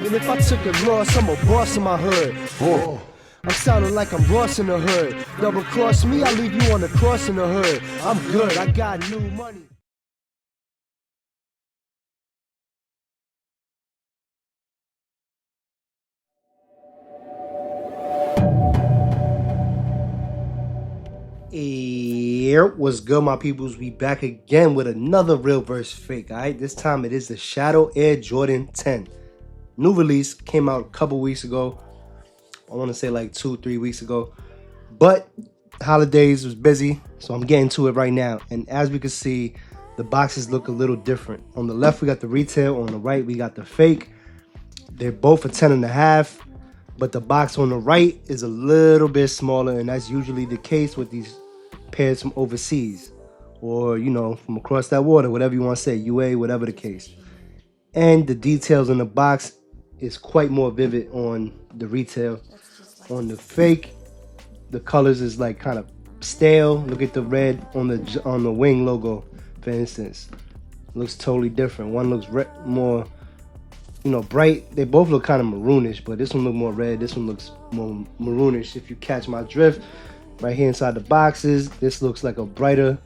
And if I took a loss, I'm a boss in my hood. Oh. I'm sounding like I'm Ross in the hood. Double cross me, I leave you on the cross in the hood. I'm good, I got new money. Here, what's good, my peoples? We back again with another real versus fake. Alright, this time it is the Shadow Air Jordan 10. New release, came out a couple weeks ago. I want to say like 2-3 weeks ago. But holidays was busy, so I'm getting to it right now. And as we can see, the boxes look a little different. On the left, we got the retail. On the right, we got the fake. They're both a 10.5. But the box on the right is a little bit smaller, and that's usually the case with these pairs from overseas, or you know, from across that water, whatever you want to say, UA, whatever the case. And the details in the box is quite more vivid on the retail. On the fake, the colors is like kind of stale. Look at the red on the wing logo, for instance. Looks totally different. One looks more, you know, bright. They both look kind of maroonish, but this one look more red. This one looks more maroonish, if you catch my drift. Right here inside the boxes, this looks like a brighter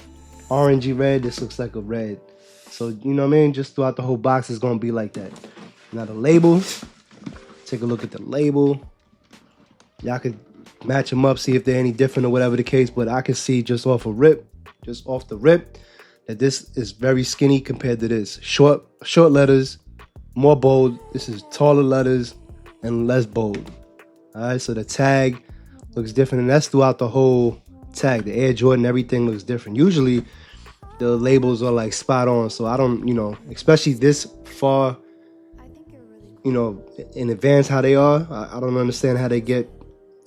orangey red. This looks like a red. So, you know what I mean? Just throughout the whole box is going to be like that. Now the label, take a look at the label. Y'all could match them up, see if they're any different or whatever the case, but I can see just off the rip, that this is very skinny compared to this. Short letters, more bold. This is taller letters and less bold. All right, so the tag looks different, and that's throughout the whole tag. The Air Jordan, everything looks different. Usually the labels are like spot on, so I don't, you know, especially this far, you know, in advance how they are. I don't understand how they get.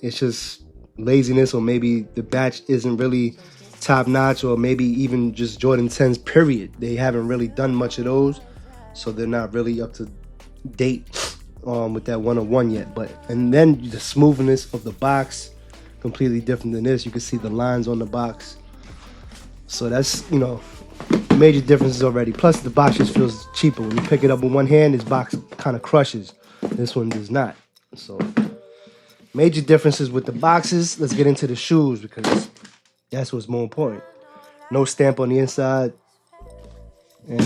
It's just laziness, or maybe the batch isn't really top notch, or maybe even just Jordan 10s period. They haven't really done much of those, so they're not really up to date with that 101 yet. And then the smoothness of the box, completely different than this. You can see the lines on the box, so that's, you know, major differences already. Plus the box just feels cheaper. When you pick it up with one hand, this box kind of crushes. This one does not. So major differences with the boxes. Let's get into the shoes, because that's what's more important. No stamp on the inside, and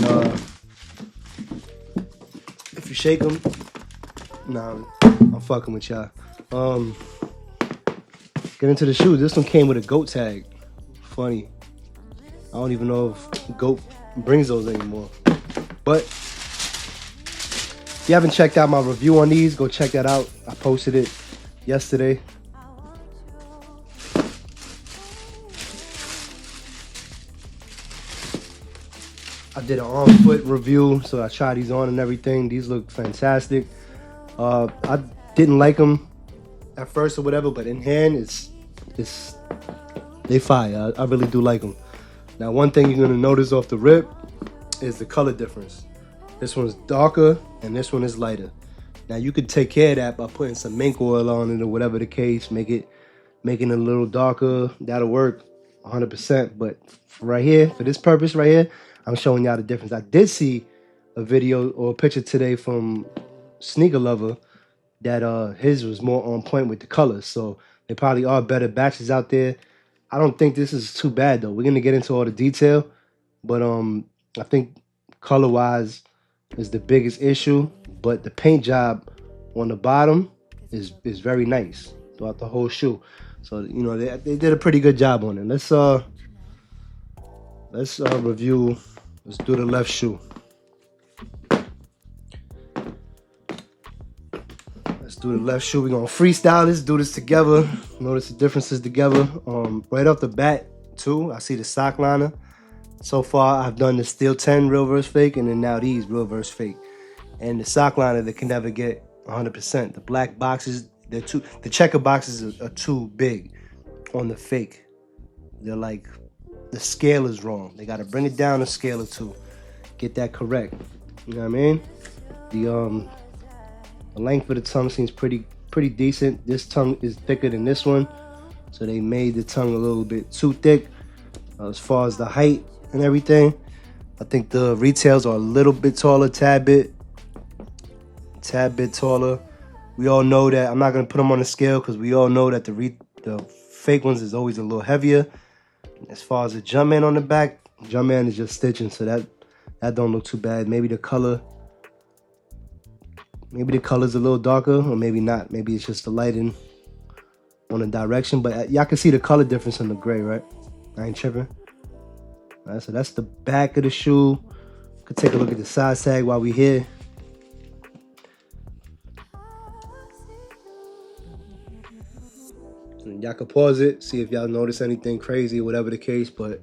if you shake them, nah, I'm fucking with y'all. Get into the shoes. This one came with a GOAT tag. Funny. I don't even know if GOAT brings those anymore. But if you haven't checked out my review on these, go check that out. I posted it yesterday. I did an on-foot review, so I tried these on and everything. These look fantastic. I didn't like them at first or whatever, but in hand, they fire. I really do like them. Now, one thing you're gonna notice off the rip is the color difference. This one's darker and this one is lighter. Now, you could take care of that by putting some mink oil on it or whatever the case, making it a little darker. That'll work 100%. But right here, for this purpose right here, I'm showing y'all the difference. I did see a video or a picture today from Sneaker Lover that his was more on point with the colors. So there probably are better batches out there. I don't think this is too bad though. We're gonna get into all the detail, but I think color wise is the biggest issue. But the paint job on the bottom is very nice throughout the whole shoe. So, you know, they did a pretty good job on it. Let's review. Let's do the left shoe. Let's do the left shoe. We're gonna freestyle this, do this together. Notice the differences together. Right off the bat, too, I see the sock liner. So far, I've done the Steel 10 real verse fake, and then now these real verse fake. And the sock liner, they can never get 100%. The black boxes, the checker boxes are too big on the fake. They're like, the scale is wrong. They gotta bring it down a scale or two, get that correct. You know what I mean? The length of the tongue seems pretty decent. This tongue is thicker than this one, so they made the tongue a little bit too thick as far as the height and everything. I think the retails are a little bit taller, tad bit. tad bit taller. We all know that. I'm not gonna put them on the scale because we all know that the fake ones is always a little heavier. As far as the Jumpman on the back, Jumpman is just stitching, so that don't look too bad. Maybe the color's a little darker, or maybe not. Maybe it's just the lighting on the direction, but y'all can see the color difference in the gray, right? I ain't tripping. All right, so that's the back of the shoe. Could take a look at the side tag while we here. Y'all can pause it, see if y'all notice anything crazy or whatever the case, but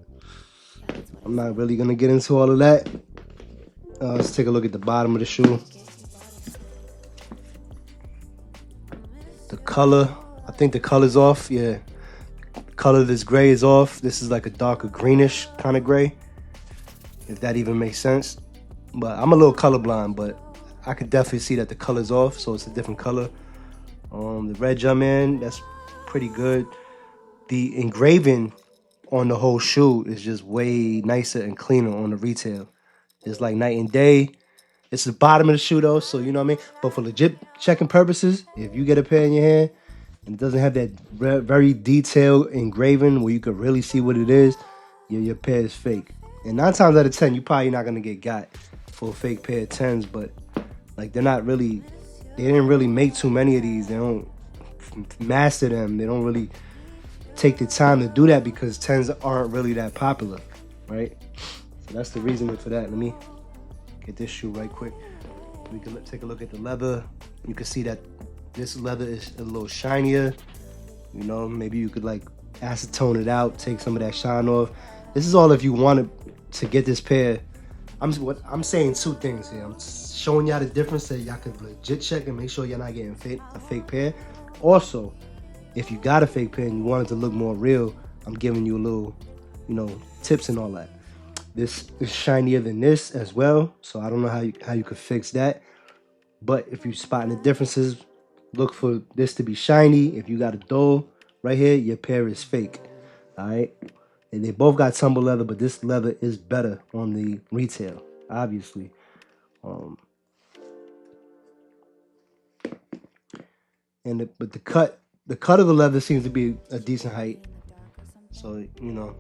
I'm not really gonna get into all of that. Let's take a look at the bottom of the shoe. The color, I think the color's off. Yeah, the color of this gray is off. This is like a darker greenish kind of gray, if that even makes sense. But I'm a little colorblind, but I could definitely see that the color's off, so it's a different color. The red Jumpman, that's pretty good. The engraving on the whole shoe is just way nicer and cleaner on the retail. It's like night and day. It's the bottom of the shoe though, so you know what I mean? But for legit checking purposes, if you get a pair in your hand and it doesn't have that very detailed engraving where you can really see what it is, your pair is fake. And 9 times out of 10, you're probably not gonna get got for a fake pair of 10s, but like they didn't really make too many of these. They don't master them. They don't really take the time to do that because 10s aren't really that popular, right? So that's the reason for that. Let me get this shoe right quick. We can take a look at the leather. You can see that this leather is a little shinier. You know, maybe you could like acetone it out, take some of that shine off. This is all if you wanted to get this pair. I'm saying 2 things here. I'm showing y'all the difference so y'all can legit check and make sure you're not getting a fake pair. Also, if you got a fake pair and you want it to look more real, I'm giving you a little, you know, tips and all that. This is shinier than this as well, so I don't know how you could fix that. But if you're spotting the differences, look for this to be shiny. If you got a dull right here, your pair is fake. All right, and they both got tumble leather, but this leather is better on the retail, obviously. But the cut of the leather seems to be a decent height. So, you know,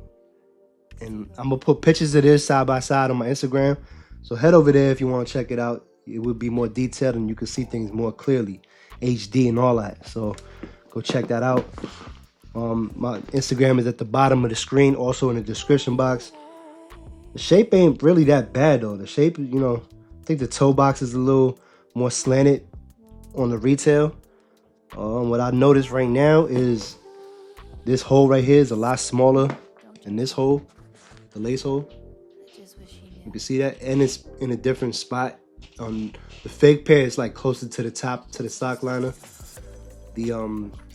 and I'm gonna put pictures of this side by side on my Instagram. So head over there if you want to check it out. It would be more detailed and you can see things more clearly, HD and all that. So go check that out. My Instagram is at the bottom of the screen, also in the description box. The shape ain't really that bad though. The shape, you know, I think the toe box is a little more slanted on the retail. What I noticed right now is this hole right here is a lot smaller than this hole, the lace hole. You can see that, and it's in a different spot. The fake pair is like closer to the top, to the sock liner. The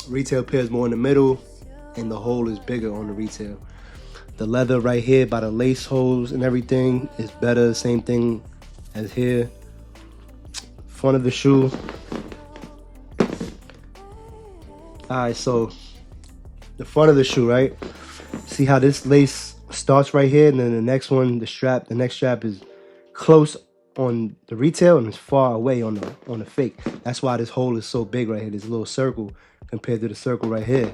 retail pair is more in the middle, and the hole is bigger on the retail. The leather right here by the lace holes and everything is better. Same thing as here. Front of the shoe. Alright, so the front of the shoe, right? See how this lace starts right here, and then the next one, the next strap is close on the retail and it's far away on the fake. That's why this hole is so big right here, this little circle compared to the circle right here.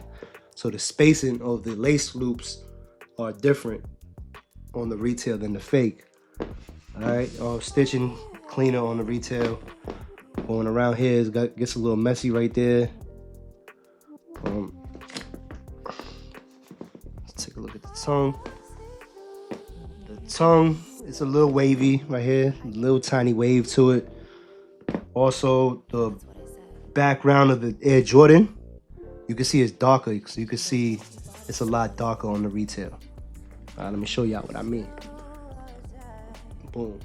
So the spacing of the lace loops are different on the retail than the fake. Alright, stitching cleaner on the retail. Going around here, it gets a little messy right there. Let's take a look at the tongue. The tongue is a little wavy right here, a little tiny wave to it. Also, the background of the Air Jordan, you can see it's darker. So you can see it's a lot darker on the retail. All right, let me show y'all what I mean. Boom.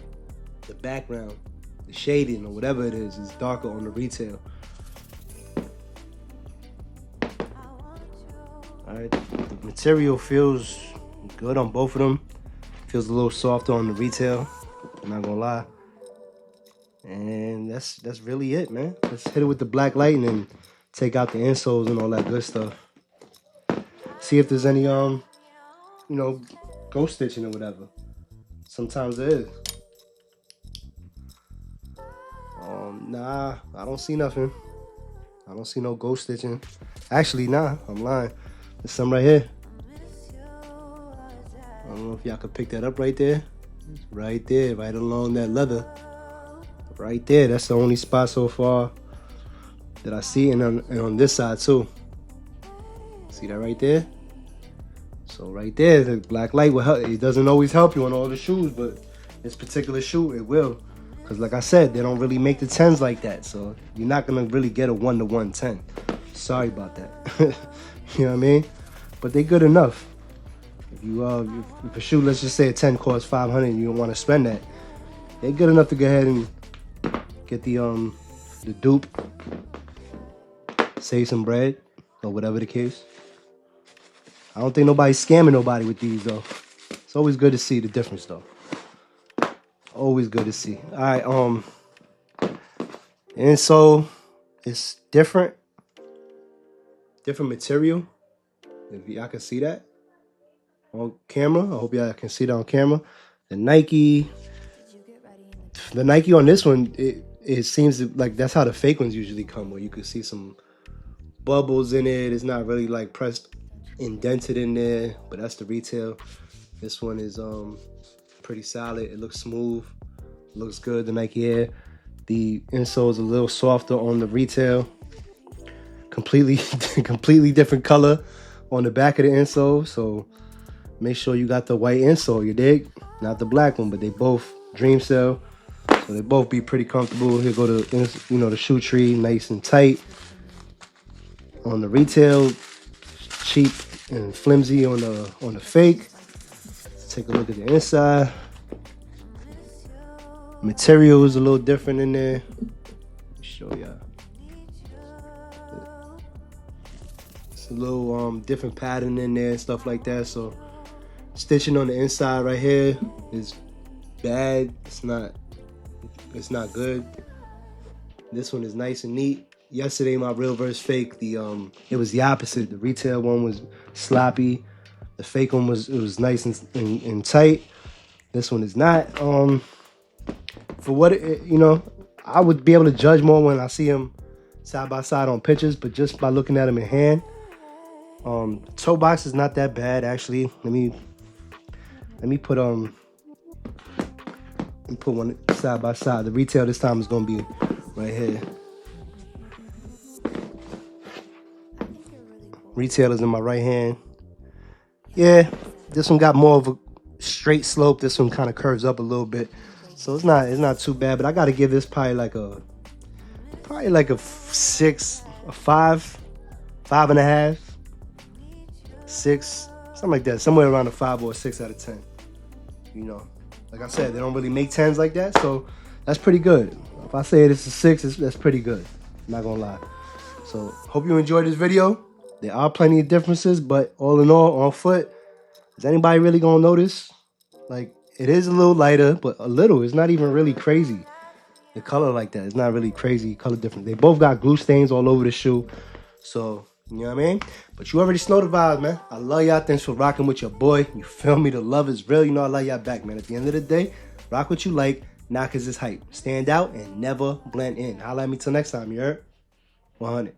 The background, the shading or whatever it is darker on the retail. Alright, the material feels good on both of them. Feels a little softer on the retail, I'm not gonna lie. And that's really it, man. Let's hit it with the black light and then take out the insoles and all that good stuff. See if there's any you know, ghost stitching or whatever. Sometimes there is. Nah, I don't see nothing. I don't see no ghost stitching. Actually, nah, I'm lying. There's some right here. I don't know if y'all could pick that up right there. Right there, right along that leather. Right there, that's the only spot so far that I see, and on this side too. See that right there? So right there, the black light will help. It doesn't always help you on all the shoes, but this particular shoe, it will. Because like I said, they don't really make the 10s like that. So you're not going to really get a 1-to-1 10. Sorry about that. You know what I mean? But they good enough. If you if a shoe, let's just say a 10 costs $500 and you don't want to spend that, they good enough to go ahead and get the dupe, save some bread, or whatever the case. I don't think nobody's scamming nobody with these though. It's always good to see the difference though. Always good to see. All right, and so it's different material. If y'all can see that on camera, I hope y'all can see that on camera. The Nike on this one, it seems like that's how the fake ones usually come, where you can see some bubbles in it. It's not really like pressed, indented in there, but that's the retail. This one is pretty solid. It looks smooth, looks good. The Nike Air. The insole is a little softer on the retail. Completely different color on the back of the insole. So make sure you got the white insole, you dig? Not the black one, but they both dream cell. So they both be pretty comfortable. Here go the shoe tree, nice and tight. On the retail, cheap and flimsy on the fake. Take a look at the inside. Material is a little different in there. Let me show y'all. It's a little different pattern in there, stuff like that. So stitching on the inside right here is bad. It's not good. This one is nice and neat. Yesterday, my real versus fake, it was the opposite. The retail one was sloppy. The fake one was nice and tight. This one is not. For what I would be able to judge more when I see them side by side on pictures, but just by looking at them in hand, toe box is not that bad actually. Let me put one side by side. The retail this time is gonna be right here. Retail is in my right hand. Yeah, this one got more of a straight slope. This one kind of curves up a little bit, so it's not too bad. But I got to give this probably like a 6, a 5, 5.5, 6, something like that. Somewhere around a 5 or a 6 out of 10. You know, like I said, they don't really make 10s like that, so that's pretty good. If I say it's a 6, that's pretty good. I'm not gonna lie. So hope you enjoyed this video. There are plenty of differences, but all in all, on foot, is anybody really gonna notice? Like, it is a little lighter, but a little. It's not even really crazy. The color like that, it's not really crazy color different. They both got glue stains all over the shoe. So, you know what I mean? But you already know the vibes, man. I love y'all. Thanks for rocking with your boy. You feel me? The love is real. You know I love y'all back, man. At the end of the day, rock what you like, not cause it's hype. Stand out and never blend in. Holla at me till next time, you heard? 100.